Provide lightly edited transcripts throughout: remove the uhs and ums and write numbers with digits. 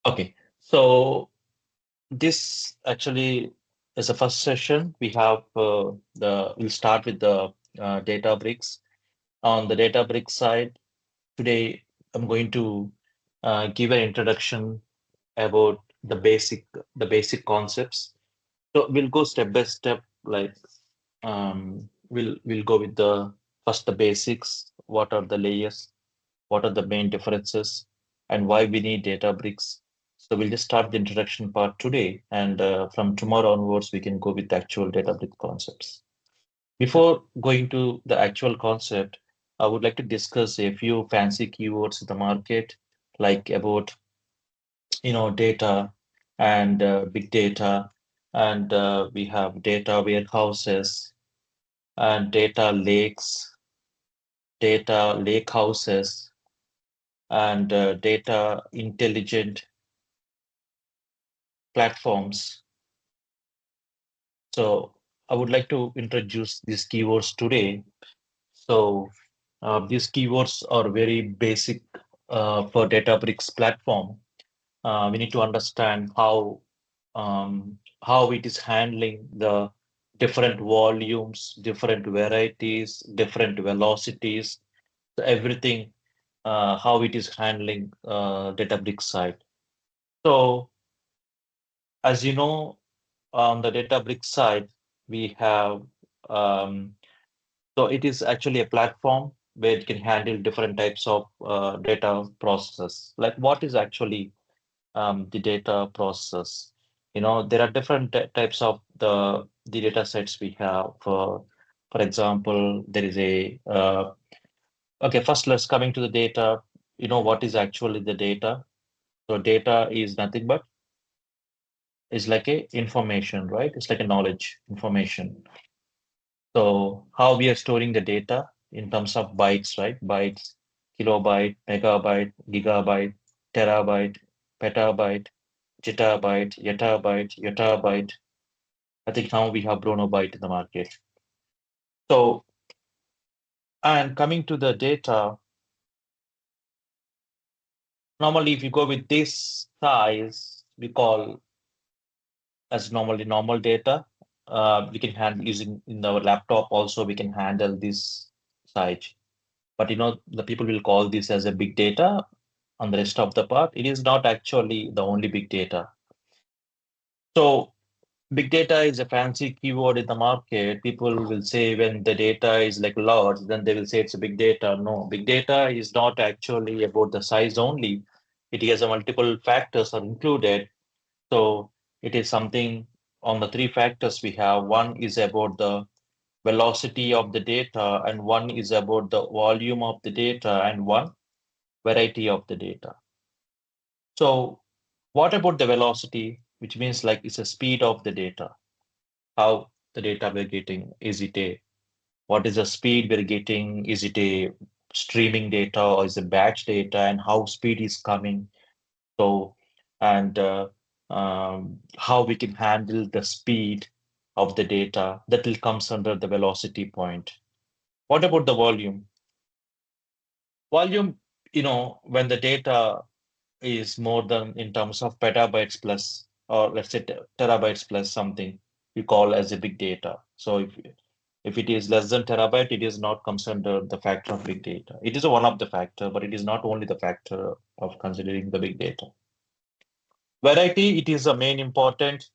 Okay, so this actually is the first session. We have we'll start with the Databricks. On the Databricks side, today I'm going to give an introduction about the basic concepts. So we'll go step by step, like we'll go with the first the basics, what are the layers, what are the main differences, and why we need Databricks. So we'll just start the introduction part today, and from tomorrow onwards, we can go with the actual Databricks concepts. Before going to the actual concept, I would like to discuss a few fancy keywords in the market, like about data and big data, and we have data warehouses and data lakes, data lakehouses, and data intelligent platforms. So I would like to introduce these keywords today. So these keywords are very basic for Databricks platform. We need to understand how it is handling the different volumes, different varieties, different velocities, so everything, how it is handling Databricks side. So as you know, on the Databricks side, we have so it is actually a platform where it can handle different types of data processes. Like what is actually the data process? There are different types of the data sets we have. For example, there is a okay. First, let's coming to the data. What is actually the data? So data is nothing but is like a information, right? It's like a knowledge information. So how we are storing the data in terms of bytes, right? Bytes, kilobyte, megabyte, gigabyte, terabyte, petabyte, zettabyte, yettabyte, yottabyte. I think now we have byte in the market. So, and coming to the data, normally if you go with this size, we call as normally normal data. We can handle using in our laptop also, we can handle this size. But the people will call this as a big data on the rest of the part. It is not actually the only big data. So big data is a fancy keyword in the market. People will say when the data is like large, then they will say it's a big data. No, big data is not actually about the size only. It has a multiple factors are included. So it is something on the three factors we have. One is about the velocity of the data, and one is about the volume of the data, and one variety of the data. So what about the velocity, which means like it's a speed of the data, how the data we're getting, what is the speed we're getting, is it a streaming data or is it batch data, and how speed is coming. So, and how we can handle the speed of the data, that will comes under the velocity point. What about the volume? Volume, when the data is more than in terms of petabytes plus, or let's say terabytes plus something, we call as a big data. So if it is less than terabyte, it is not comes under the factor of big data. It is one of the factor, but it is not only the factor of considering the big data. Variety, it is the main important.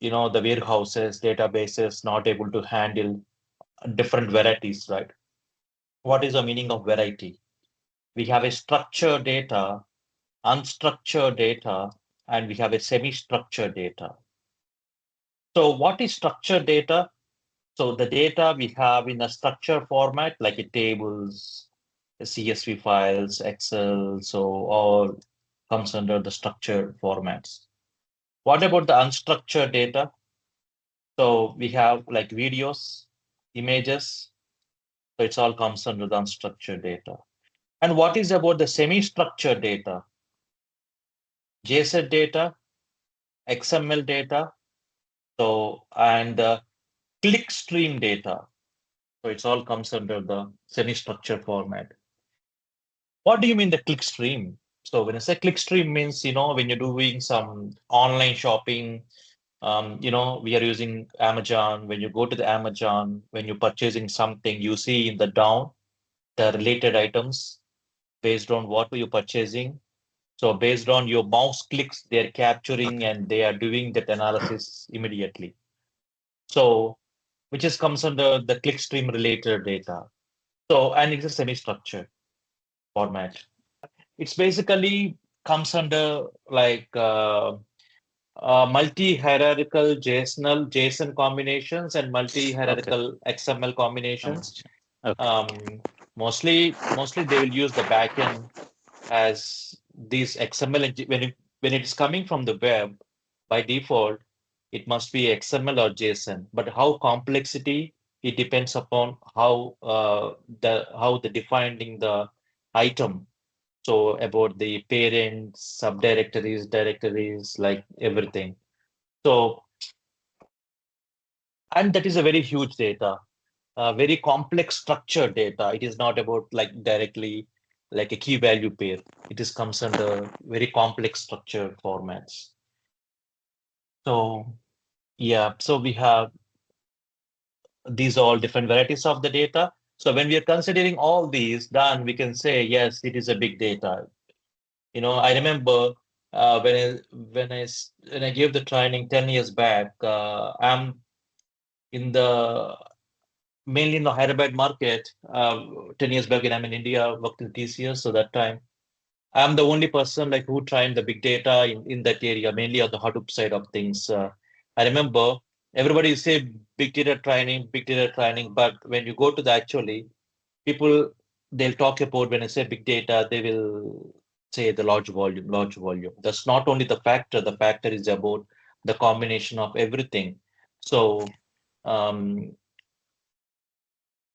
The warehouses, databases not able to handle different varieties, right? What is the meaning of variety? We have a structured data, unstructured data, and we have a semi-structured data. So what is structured data? So the data we have in a structured format, like a tables, CSV files, Excel, so all comes under the structured formats. What about the unstructured data? So we have like videos, images, so it's all comes under the unstructured data. And what is about the semi-structured data? JSON data, XML data, so and clickstream data. So it's all comes under the semi-structured format. What do you mean the clickstream? So when I say clickstream means, when you're doing some online shopping, we are using Amazon. When you go to the Amazon, when you're purchasing something, you see in the down the related items based on what you're purchasing. So based on your mouse clicks, they're capturing Okay. and they are doing that analysis immediately. So which is comes under the clickstream related data. So and it's a semi-structured format. It's basically comes under like multi-hierarchical JSON combinations and Okay. multi-hierarchical XML combinations. Combination. Okay. Mostly they will use the backend as these XML when it's coming from the web by default, it must be XML or JSON. But how complexity it depends upon how the defining the item. So about the parents, subdirectories, directories, like everything. So and that is a very huge data, very complex structured data. It is not about like directly like a key value pair. It is comes under very complex structured formats. So yeah, so we have these all different varieties of the data. So when we are considering all these done, we can say yes, it is a big data. I remember when I gave the training 10 years back. I'm in the mainly in the Hyderabad market. 10 years back when I'm in India, worked in TCS. So that time, I'm the only person like who trained the big data in that area, mainly on the Hadoop side of things. I remember everybody say big data training, but when you go to the actually, people they'll talk about when I say big data, they will say the large volume, large volume. That's not only the factor. The factor is about the combination of everything. So um,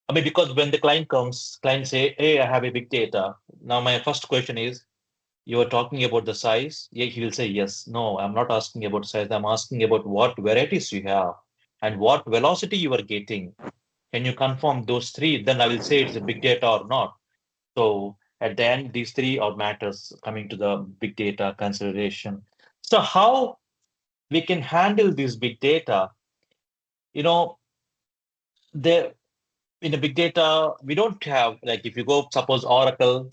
I mean, because when the client comes, client say, "Hey, I have a big data." Now, my first question is, "You are talking about the size?" Yeah, he will say, "Yes." No, I'm not asking about size. I'm asking about what varieties you have and what velocity you are getting. Can you confirm those three? Then I will say it's a big data or not. So at the end, these three are matters coming to the big data consideration. So how we can handle this big data? You know, there in the big data, we don't have like if you go suppose Oracle,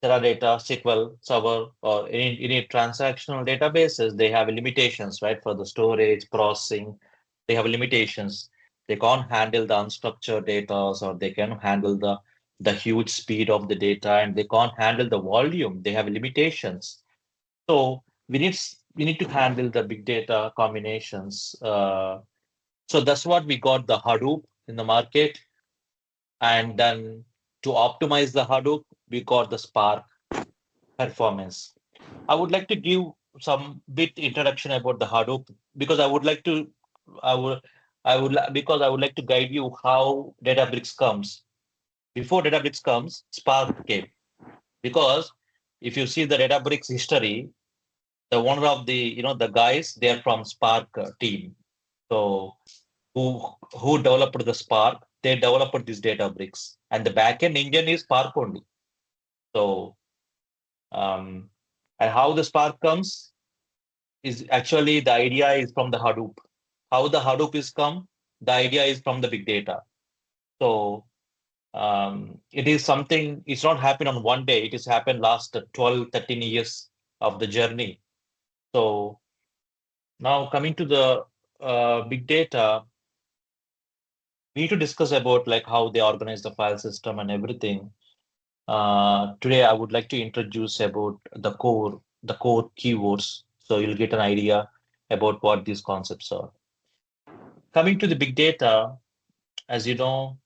Teradata, SQL Server, or any transactional databases, they have limitations, right? For the storage, processing, they have limitations. They can't handle the unstructured data, or they can handle the huge speed of the data, and they can't handle the volume. They have limitations. So we need to handle the big data combinations. So that's what we got the Hadoop in the market, and then to optimize the Hadoop, we got the Spark performance. I would like to give some bit introduction about the Hadoop because I would because I would like to guide you how Databricks comes. Before Databricks comes, Spark came. Because if you see the Databricks history, the owner of the guys, they're from Spark team. So who developed the Spark? They developed this Databricks, and the backend engine is Spark only. So um, and how the Spark comes is actually the idea is from the Hadoop. How the Hadoop is come, the idea is from the big data. So it is something, it's not happened on one day. It has happened last 12, 13 years of the journey. So now coming to the big data, we need to discuss about like how they organize the file system and everything. Today, I would like to introduce about the core keywords, so you'll get an idea about what these concepts are. Coming to the big data, as you know,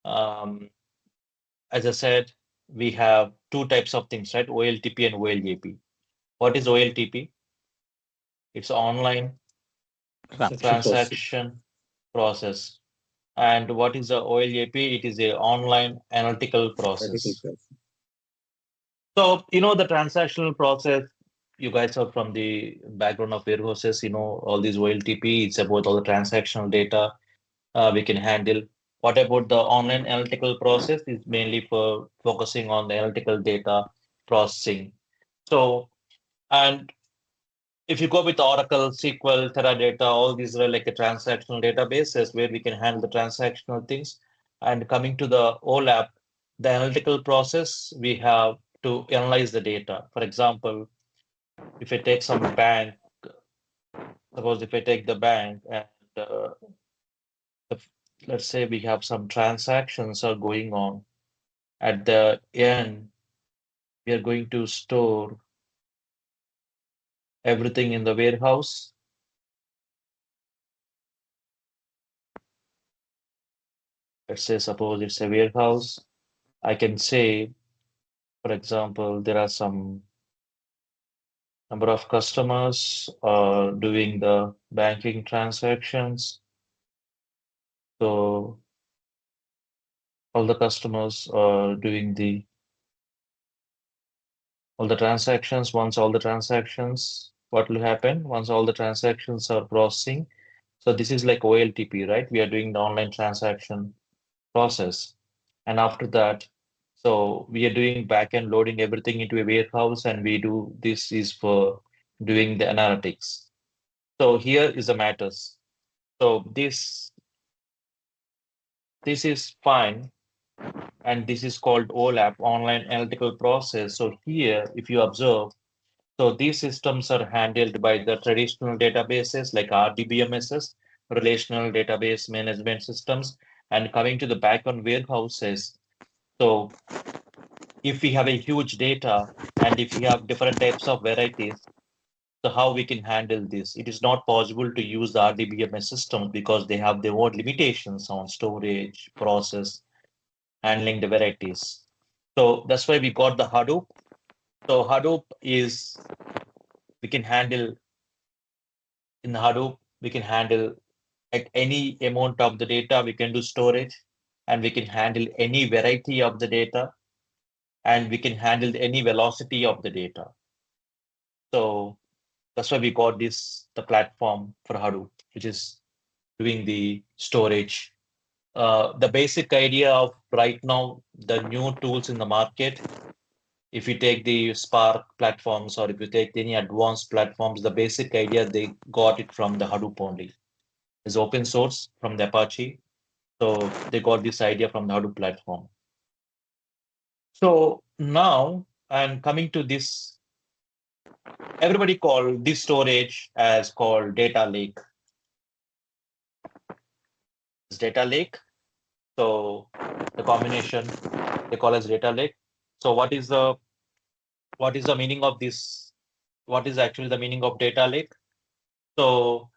um, as I said, we have two types of things, right? OLTP and OLAP. What is OLTP? It's online Transaction process. transaction process. And what is the OLAP? It is a online analytical Article process. process. So, the transactional process. you guys are from the background of warehouses, all these OLTP, it's about all the transactional data we can handle. What about the online analytical process is mainly for focusing on the analytical data processing. So, and if you go with Oracle, SQL, Teradata, all these are like a transactional databases where we can handle the transactional things. And coming to the OLAP, the analytical process, we have to analyze the data. For example, if I take some bank, suppose if I take the bank and let's say we have some transactions are going on. At the end, we are going to store everything in the warehouse. Let's say, suppose it's a warehouse. I can say, for example, there are some number of customers doing the banking transactions. So all the customers are doing all the transactions. Once all the transactions, what will happen? Once all the transactions are processing. So this is like OLTP, right? We are doing the online transaction process. And after that, so we are doing backend loading everything into a warehouse, and we do this is for doing the analytics. So here is the matters. So this is fine, and this is called OLAP, online analytical process. So here, if you observe, so these systems are handled by the traditional databases like RDBMSs, relational database management systems, and coming to the backend warehouses. So if we have a huge data and if we have different types of varieties, so how we can handle this? It is not possible to use the RDBMS system because they have their own limitations on storage, process, handling the varieties. So that's why we got the Hadoop. So Hadoop is we can handle in Hadoop, we can handle like any amount of the data, we can do storage, and we can handle any variety of the data, and we can handle any velocity of the data. So that's why we got this the platform for Hadoop, which is doing the storage. The basic idea of right now, the new tools in the market, if you take the Spark platforms or if you take any advanced platforms, the basic idea they got it from the Hadoop only. It's open source from the Apache. So they got this idea from the Hadoop platform. So now I'm coming to this. Everybody call this storage as called data lake. It's data lake. So the combination they call as data lake. So what is the meaning of this? What is actually the meaning of data lake? So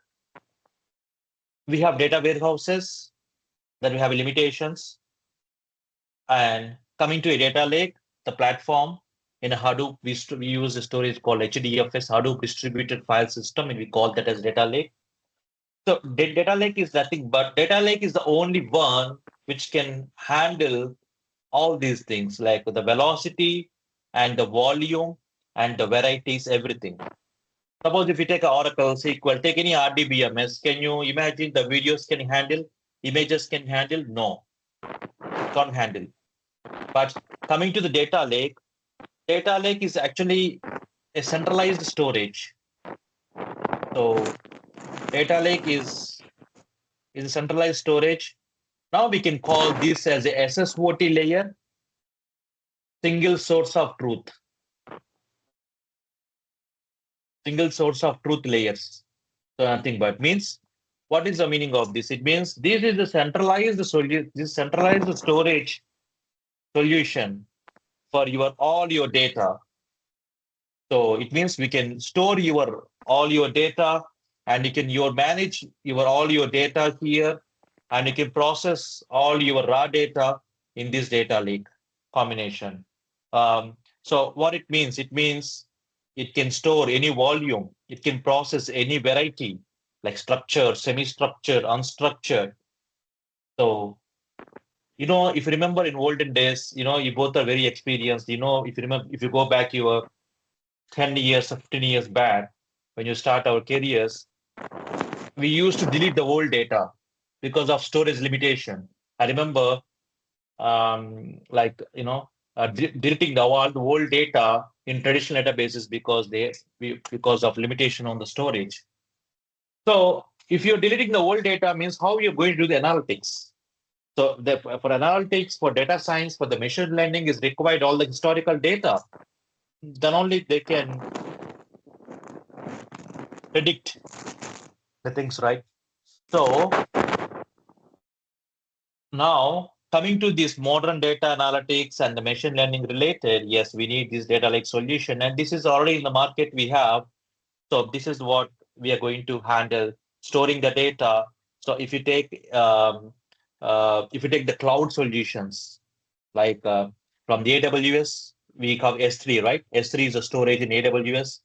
we have data warehouses that we have limitations, and coming to a data lake, the platform in a Hadoop, we use a storage called HDFS, Hadoop Distributed File System, and we call that as data lake. So data lake is nothing but data lake is the only one which can handle all these things like the velocity and the volume and the varieties, everything. Suppose if you take a Oracle, SQL, take any RDBMS, can you imagine the videos can handle, images can handle? No, can't handle. But coming to the data lake is actually a centralized storage. So data lake is a centralized storage. Now we can call this as a SSOT layer, single source of truth. Single source of truth layers. So nothing but means what is the meaning of this? It means this is the centralized this centralized storage solution for your all your data. So it means we can store your all your data, and you can manage your all your data here, and you can process all your raw data in this data lake combination. So what it means it can store any volume, it can process any variety like structured, semi-structured, unstructured. So if you remember in olden days, you both are very experienced. If you remember, if you go back your 10 years or 15 years back, when you start our careers, we used to delete the old data because of storage limitation. I remember, like, deleting the old data in traditional databases because because of limitation on the storage. So if you're deleting the old data, means how you're going to do the analytics. So for analytics, for data science, for the machine learning is required all the historical data. Then only they can predict the things, right? So now coming to this modern data analytics and the machine learning related, yes, we need this data lake solution, and this is already in the market we have. So this is what we are going to handle, storing the data. So if you take the cloud solutions, like from the AWS, we have S3, right? S3 is a storage in AWS,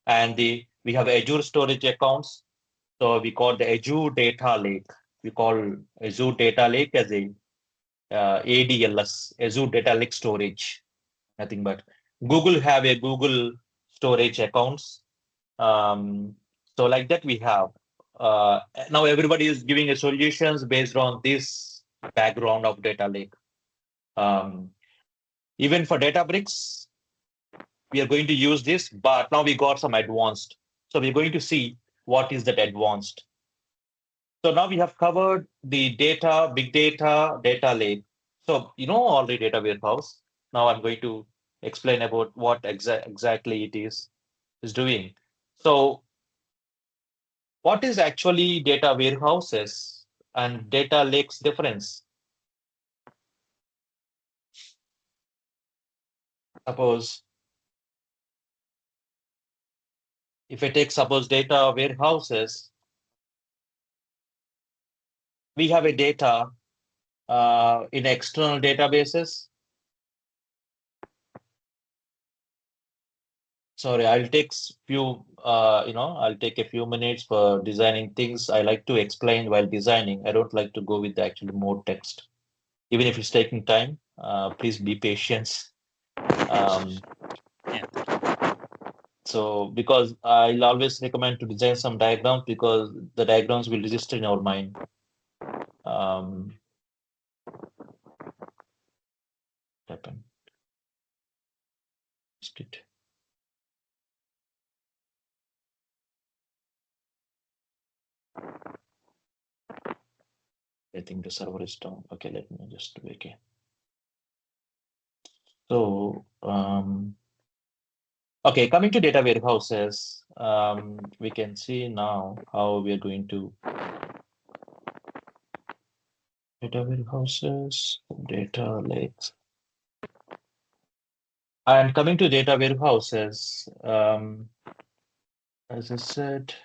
and we have Azure storage accounts. So we call the Azure Data Lake. We call Azure Data Lake as a ADLS, Azure Data Lake Storage. Nothing but Google have a Google storage accounts. Um, so like that we have. Uh, Now everybody is giving a solutions based on this background of data lake. Um, Even for Databricks, we are going to use this, but now we got some advanced. So we're going to see what is that advanced. So now we have covered the data, big data, data lake. So you know already data warehouse. Now I'm going to explain about what exactly it is doing. So what is actually data warehouses and data lakes difference? Suppose if I take suppose data warehouses, we have a data in external databases. Sorry, I'll take a few minutes for designing things. I like to explain while designing. I don't like to go with the actual more text. Even if it's taking time, please be patient. Um, Yeah. so because I'll always recommend to design some diagrams because the diagrams will register in our mind. Um, happen. It. I think the server is down. Okay, let me just do it again. So, okay, coming to data warehouses, we can see now how we are going to data warehouses, data lakes. And coming to data warehouses, as I said,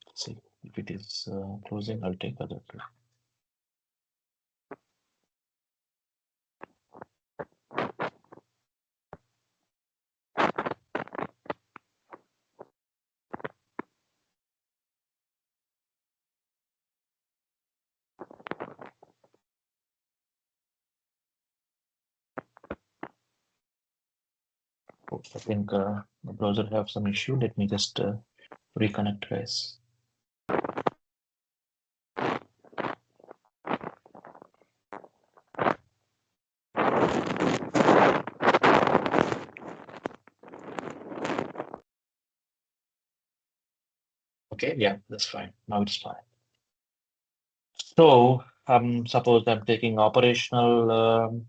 let's see if it is closing, I'll take other. I think the browser have some issue. Let me just reconnect, guys. Okay, yeah, that's fine. Now it's fine. So, suppose I'm taking operational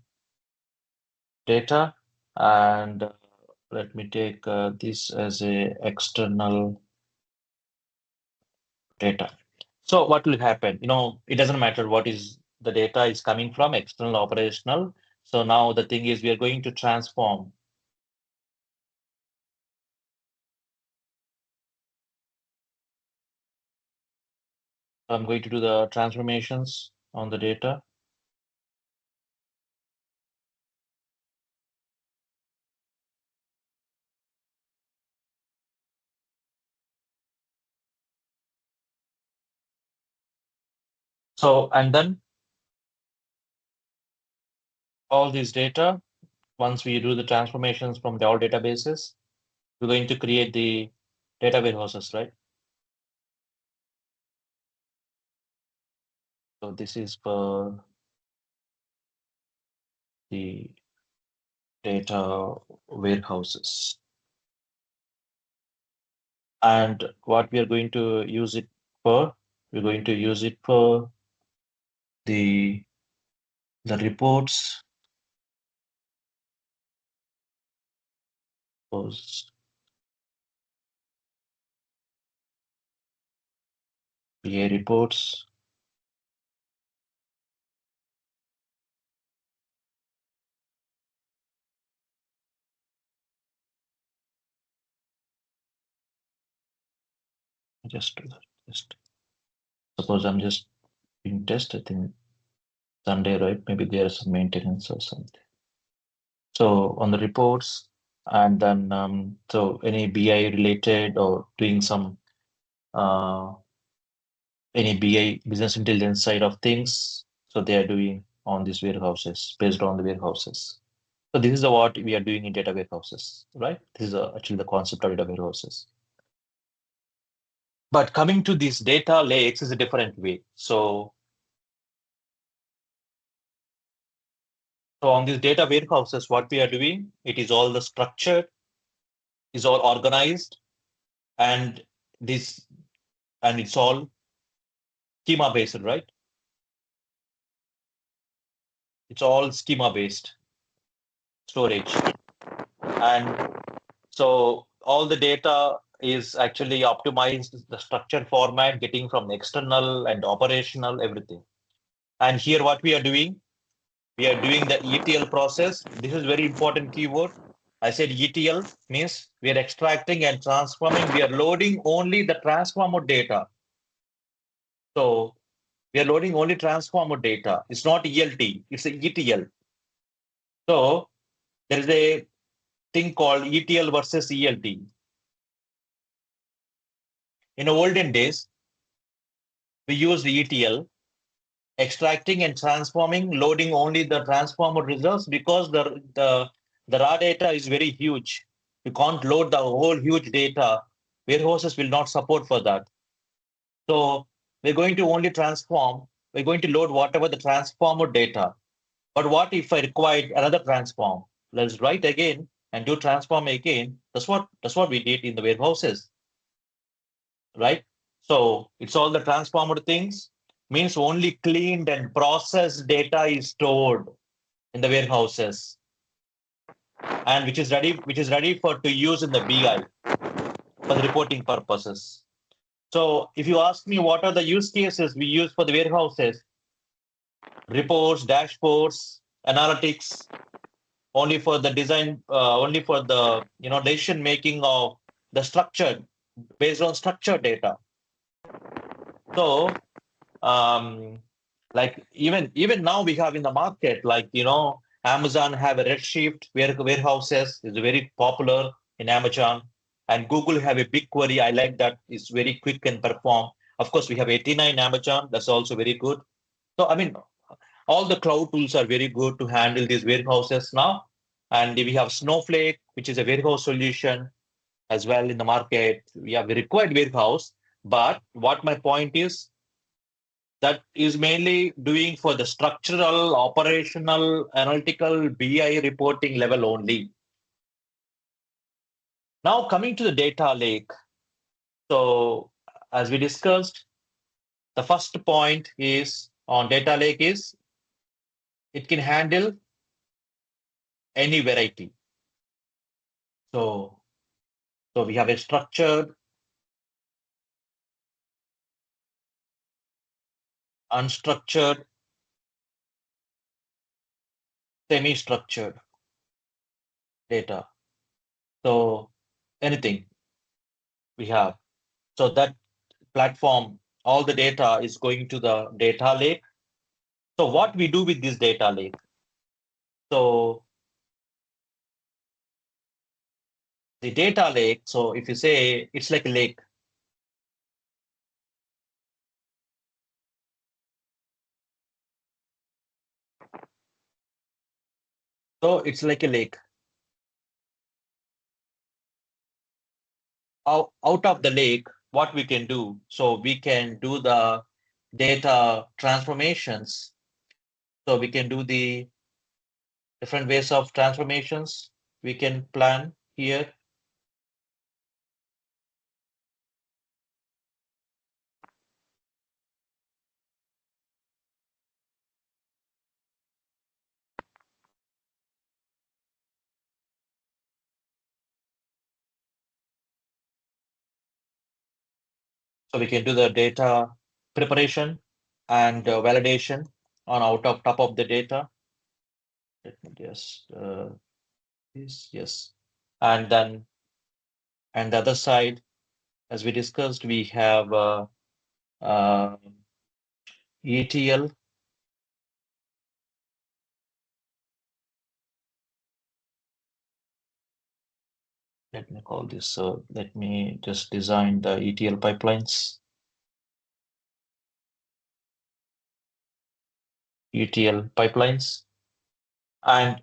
data, and let me take this as a external data. So what will happen? It doesn't matter what is the data is coming from, external, operational. So now the thing is we are going to transform. I'm going to do the transformations on the data. So, and then all this data once we do the transformations from the all databases, we're going to create the data warehouses, right? So this is for the data warehouses. And what we are going to use it for, we're going to use it for the reports, those BA reports, just do that. Just suppose I'm just in test, I think Sunday, right? Maybe there's some maintenance or something. So on the reports, and then so any BI related or doing some any BI business intelligence side of things. So they are doing on these warehouses based on the warehouses. So this is what we are doing in data warehouses, right? This is actually the concept of data warehouses. But coming to these data lakes is a different way. So on these data warehouses, what we are doing, it is all the structured, is all organized, and this and it's all schema based, right? It's all schema based storage. And so all the data is actually optimized, the structured format, getting from external and operational, everything. And here what we are doing, we are doing the ETL process. This is very important keyword. I said ETL means we are extracting and transforming. We are loading only the transformer data. So we are loading only transformer data. It's not ELT, it's a ETL. So there is a thing called ETL versus ELT. In olden days, we used ETL, extracting and transforming, loading only the transformer results because the raw data is very huge. You can't load the whole huge data. Warehouses will not support for that. So we're going to only transform, we're going to load whatever the transformer data. But what if I required another transform? Let's write again and do transform again. That's what we did in the warehouses, right? So it's all the transformer things, means only cleaned and processed data is stored in the warehouses, and which is ready for to use in the BI for the reporting purposes. So if you ask me what are the use cases we use for the warehouses, reports, dashboards, analytics, only for the design, only for the decision making of the structured based on structured data. So like even now we have in the market, like Amazon have a Redshift warehouses is very popular in Amazon, and Google have a BigQuery. I like that, it's very quick and perform. Of course we have 89 Amazon, that's also very good. So I mean, all the cloud tools are very good to handle these warehouses now. And we have Snowflake, which is a warehouse solution as well in the market. We have a required warehouse, but what my point is, that is mainly doing for the structural, operational, analytical, BI reporting level only. Now coming to the data lake. So as we discussed, the first point is on data lake is it can handle any variety. So we have a structured, unstructured, semi-structured data. So anything we have. So that platform, all the data is going to the data lake. So what we do with this data lake? So the data lake, so if you say it's like a lake. So it's like a lake. Out of the lake, what we can do? So we can do the data transformations. So we can do the different ways of transformations we can plan here. So we can do the data preparation and validation on out of top of the data. Let me just this, yes. And then and the other side, as we discussed, we have uh, ETL. Let me call this. So let me just design the ETL pipelines. ETL pipelines. And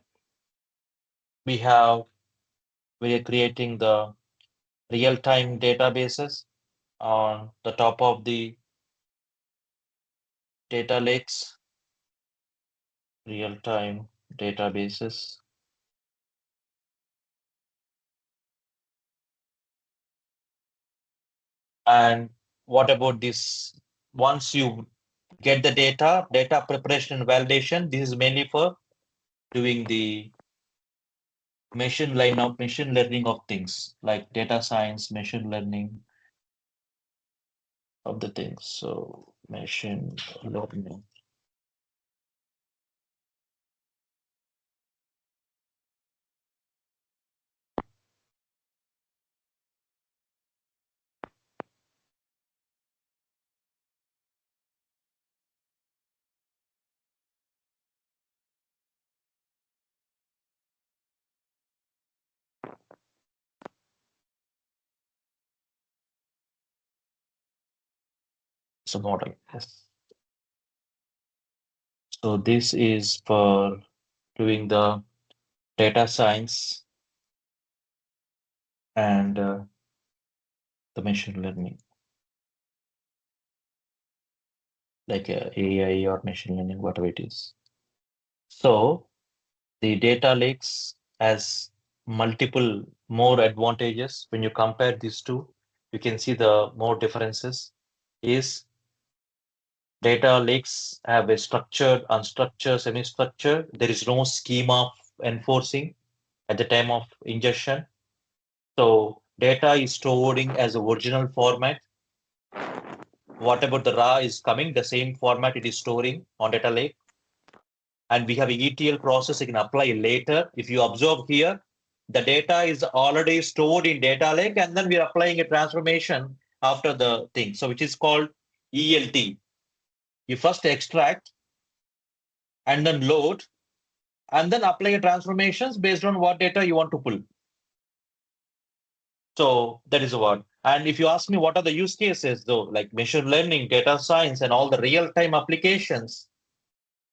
we are creating the real-time databases on the top of the data lakes, real-time databases. And what about this? Once you get the data preparation and validation, this is mainly for doing the machine learning of things like data science, machine learning of the things. So machine learning. It's a model. Yes. So this is for doing the data science and the machine learning, like AI or machine learning, whatever it is. So the data lakes has multiple more advantages. When you compare these two, you can see the more differences is data lakes have a structured, unstructured, semi-structured. There is no schema of enforcing at the time of ingestion. So data is storing as a original format. Whatever the raw is coming, the same format it is storing on data lake. And we have a ETL process you can apply later. If you observe here, the data is already stored in data lake, and then we are applying a transformation after the thing. So which is called ELT. You first extract and then load and then apply transformations based on what data you want to pull. So that is what. And if you ask me what are the use cases though, like machine learning, data science, and all the real-time applications,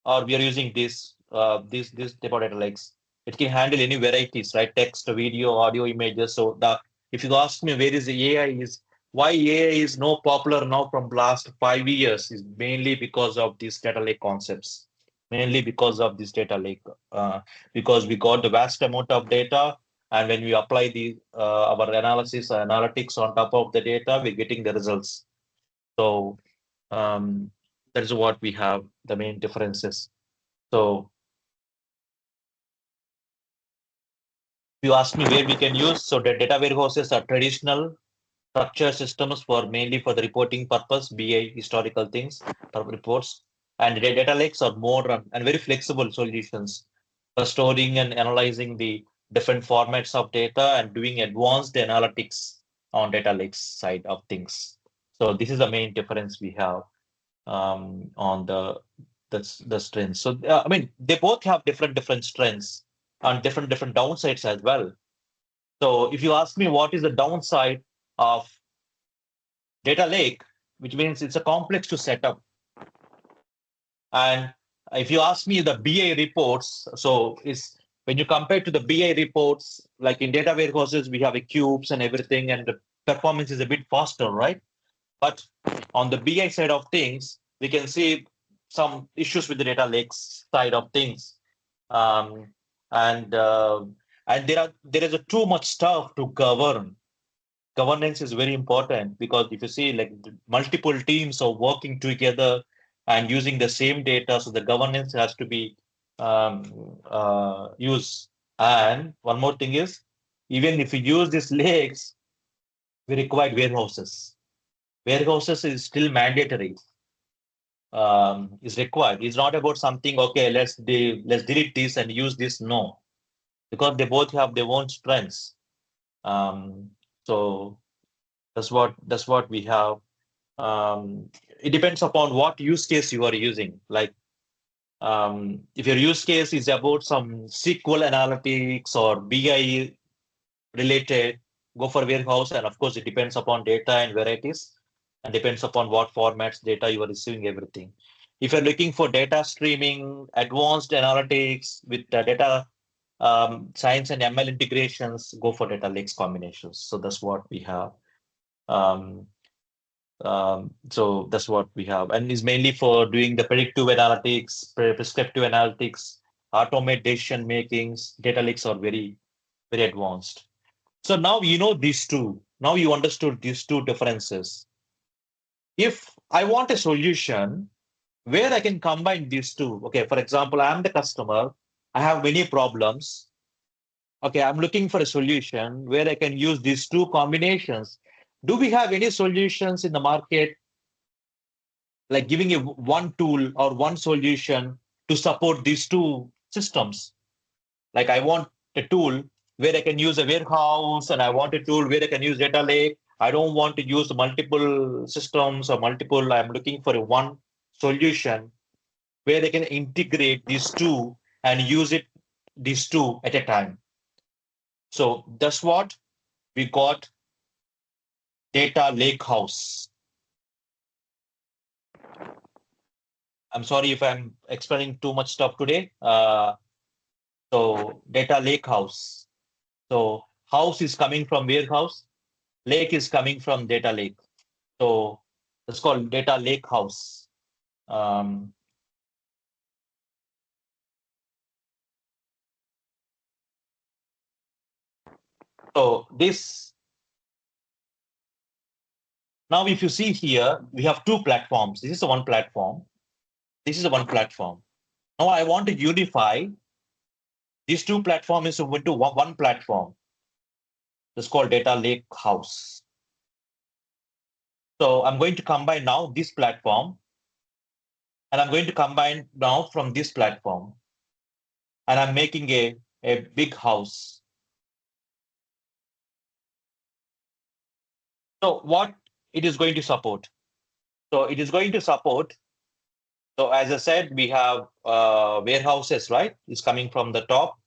or we are using this type of data lakes. It can handle any varieties, right? Text, video, audio, images. So the if you ask me where is the AI is why AI is no popular now from last 5 years is mainly because of these data lake concepts. Mainly because of this data lake, because we got the vast amount of data, and when we apply the our analysis analytics on top of the data, we're getting the results. So that is what we have the main differences. So if you ask me where we can use, so the data warehouses are traditional structure systems for mainly for the reporting purpose, BI, historical things, reports, and the data lakes are modern and very flexible solutions for storing and analyzing the different formats of data and doing advanced analytics on data lakes side of things. So this is the main difference we have on the strengths. So I mean, they both have different strengths and different downsides as well. So if you ask me what is the downside of data lake, which means it's a complex to set up. And if you ask me the BA reports, so is when you compare to the BI reports, like in data warehouses, we have a cubes and everything, and the performance is a bit faster, right? But on the BI side of things, we can see some issues with the data lakes side of things. Um, and there is a too much stuff to govern. Governance is very important because if you see like multiple teams are working together and using the same data, so the governance has to be used. And one more thing is, even if you use these lakes, we require warehouses. Warehouses is still mandatory. Is required. It's not about something. Okay, let's delete this and use this. No, because they both have their own strengths. Um, so that's what we have. It depends upon what use case you are using. Like if your use case is about some SQL analytics or BI related, go for warehouse. And of course, it depends upon data and varieties, and depends upon what formats data you are receiving everything. If you're looking for data streaming, advanced analytics with data science and ML integrations, go for data lakes combinations. So that's what we have. Um, so that's what we have, and is mainly for doing the predictive analytics, prescriptive analytics, automate decision makings. Data lakes are very advanced. So now you know these two. Now you understood these two differences. If I want a solution where I can combine these two, okay, for example, I'm the customer, I have many problems. Okay, I'm looking for a solution where I can use these two combinations. Do we have any solutions in the market, like giving a one tool or one solution to support these two systems? Like I want a tool where I can use a warehouse, and I want a tool where I can use data lake. I don't want to use multiple systems or multiple. I'm looking for a one solution where I can integrate these two and use it these two at a time. So that's what we got Data Lakehouse. I'm sorry if I'm explaining too much stuff today. So Data Lakehouse. So house is coming from warehouse, lake is coming from data lake. So it's called Data Lakehouse. Um, so this now, if you see here, we have two platforms. This is the one platform. This is the one platform. Now I want to unify these two platforms into one platform. It's called Data Lakehouse. So I'm going to combine now this platform, and I'm going to combine now from this platform, and I'm making a big house. So what it is going to support? So it is going to support. So as I said, we have warehouses, right? It's coming from the top,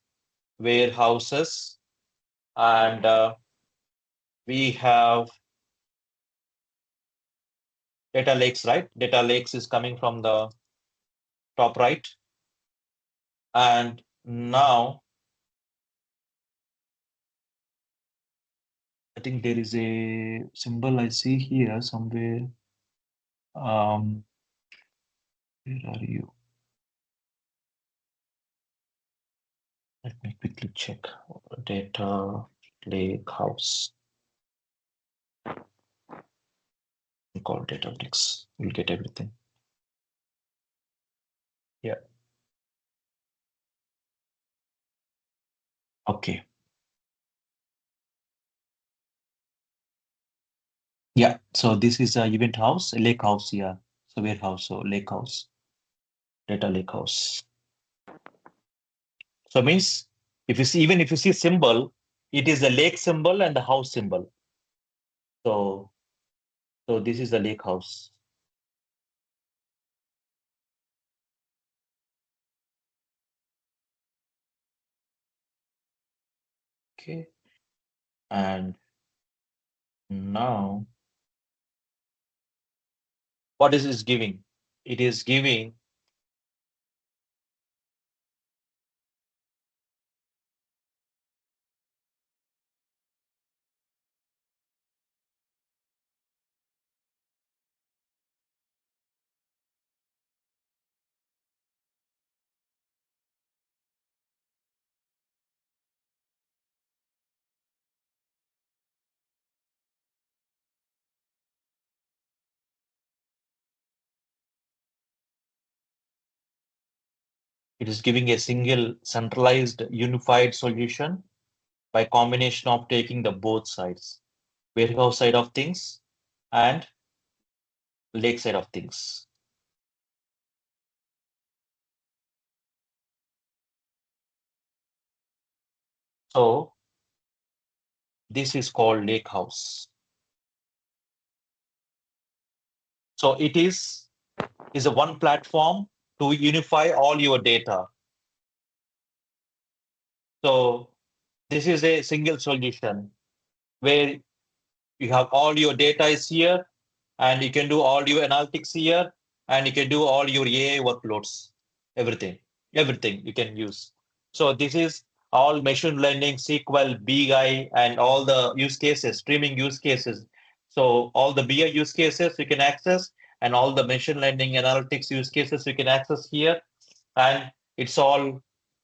warehouses, and we have data lakes, right? Data lakes is coming from the top right. And now I think there is a symbol I see here somewhere. Where are you? Let me quickly check. Data Lakehouse. We call Databricks. You'll get everything. Yeah. Okay. Yeah. So this is a event house, a lake house. Yeah. So warehouse, so lake house, data lake house. So means if you see, even if you see symbol, it is the lake symbol and the house symbol. So this is the lake house. Okay. And now what is this giving? It is giving It is giving a single centralized unified solution by combination of taking the both sides, warehouse side of things and lake side of things. So this is called Lakehouse. So it is a one platform to unify all your data. So this is a single solution where you have all your data is here, and you can do all your analytics here, and you can do all your AI workloads, everything you can use. So this is all machine learning, SQL, BI, and all the use cases, streaming use cases. So all the BI use cases you can access, and all the machine learning analytics use cases you can access here, and it's all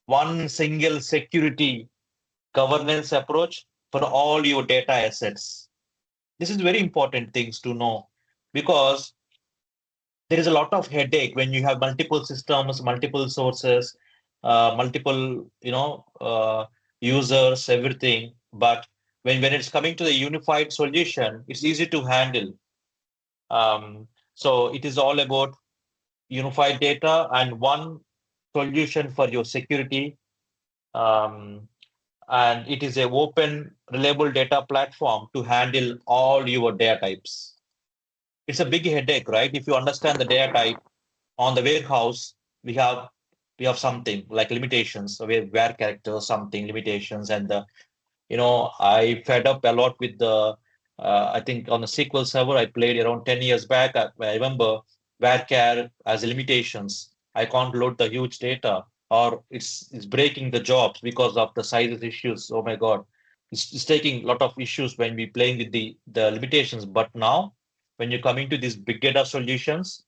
one single security governance approach for all your data assets. This is very important things to know, because there is a lot of headache when you have multiple systems, multiple sources, multiple users, everything. But when it's coming to the unified solution, it's easy to handle. So it is all about unified data and one solution for your security. Um, and it is a open, reliable data platform to handle all your data types. It's a big headache, right? If you understand the data type on the warehouse, we have something like limitations. So we have where characters, something limitations, and the I fed up a lot with the. I think on the SQL Server I played around 10 years back. I remember varchar as limitations. I can't load the huge data, or it's breaking the jobs because of the sizes issues. Oh my God, it's taking a lot of issues when we playing with the limitations. But now, when you're coming to these big data solutions,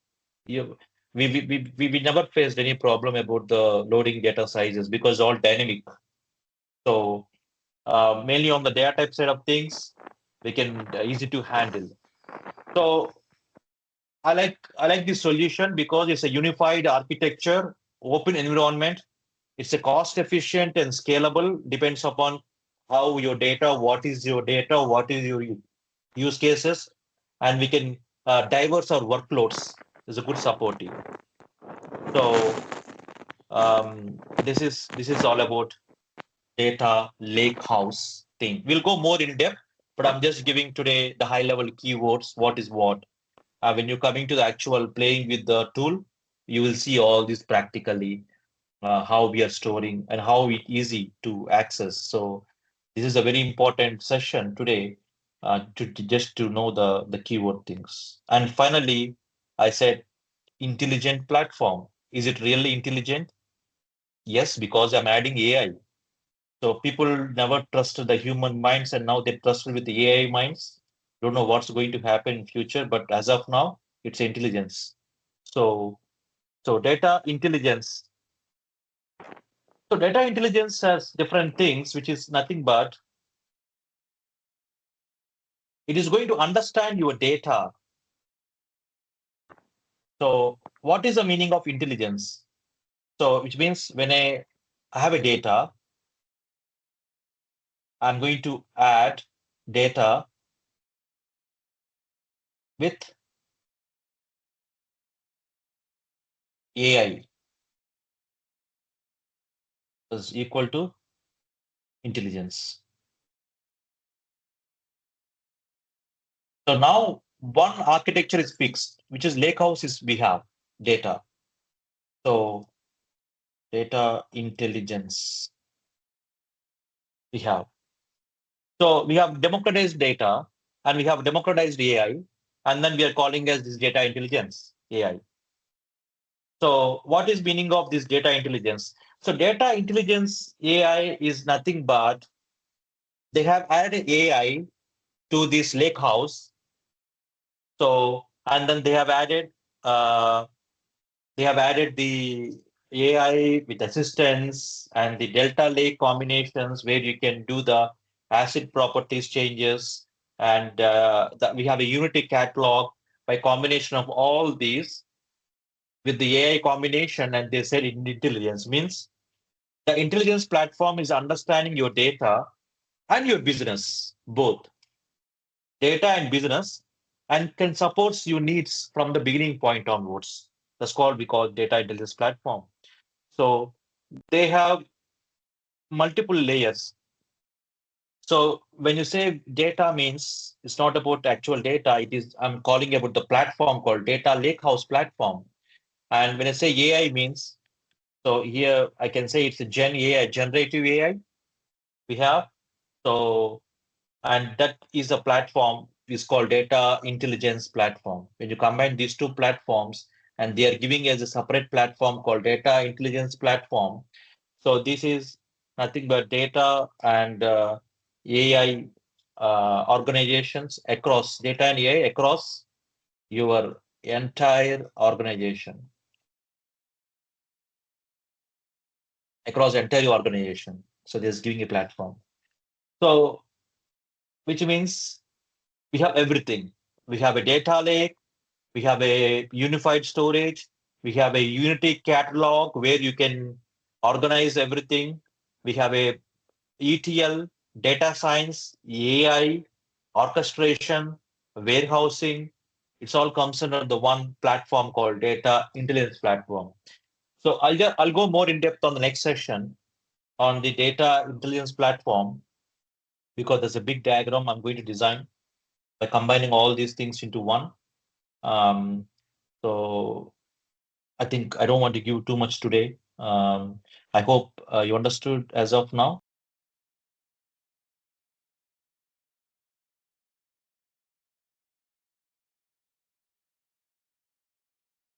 you we never faced any problem about the loading data sizes because all dynamic. So mainly on the data type side of things, they can easy to handle. So I like this solution because it's a unified architecture, open environment. It's a cost efficient and scalable. Depends upon how your data, what is your data, what is your use cases, and we can diverse our workloads. Is a good supporting. So this is all about data lakehouse thing. We'll go more in depth, but I'm just giving today the high level keywords. What is what? When you're coming to the actual playing with the tool, you will see all this practically, how we are storing and how it easy to access. So this is a very important session today, to just to know the keyword things. And finally, I said intelligent platform. Is it really intelligent? Yes, because I'm adding AI. So people never trusted the human minds, and now they trusted with the AI minds. Don't know what's going to happen in future, but as of now, it's intelligence. So data intelligence. So data intelligence has different things, which is nothing but it is going to understand your data. So what is the meaning of intelligence? So which means when I have a data, I'm going to add data with AI is equal to intelligence. So now one architecture is fixed, which is lakehouse is we have data. So data intelligence we have. So we have democratized data and we have democratized AI, and then we are calling as this data intelligence AI. So what is meaning of this data intelligence? So data intelligence AI is nothing but they have added AI to this lakehouse. So and then uh, they have added the AI with assistance and the Delta Lake combinations where you can do the acid properties changes. And we have a Unity catalog by combination of all these. with the AI combination, and they said intelligence means the intelligence platform is understanding your data and your business, both data and business, and can support your needs from the beginning point onwards. That's called we call data intelligence platform. So they have multiple layers. So when you say data means it's not about actual data, it is I'm calling about the platform called Data Lakehouse platform. And when I say AI means, so here I can say it's a Gen AI, generative AI we have. So and that is a platform is called data intelligence platform. When you combine these two platforms and they are giving as a separate platform called data intelligence platform, so this is nothing but data and AI organizations across data and AI across your entire organization, across entire organization. So this giving a platform. So which means we have everything. We have a data lake. We have a unified storage. We have a Unity catalog where you can organize everything. We have a ETL, data science, AI, orchestration, warehousing. It's all comes under the one platform called Data Intelligence Platform. So I'll go more in depth on the next session on the Data Intelligence Platform because there's a big diagram I'm going to design by combining all these things into one. Um, so I think I don't want to give too much today. I hope you understood as of now.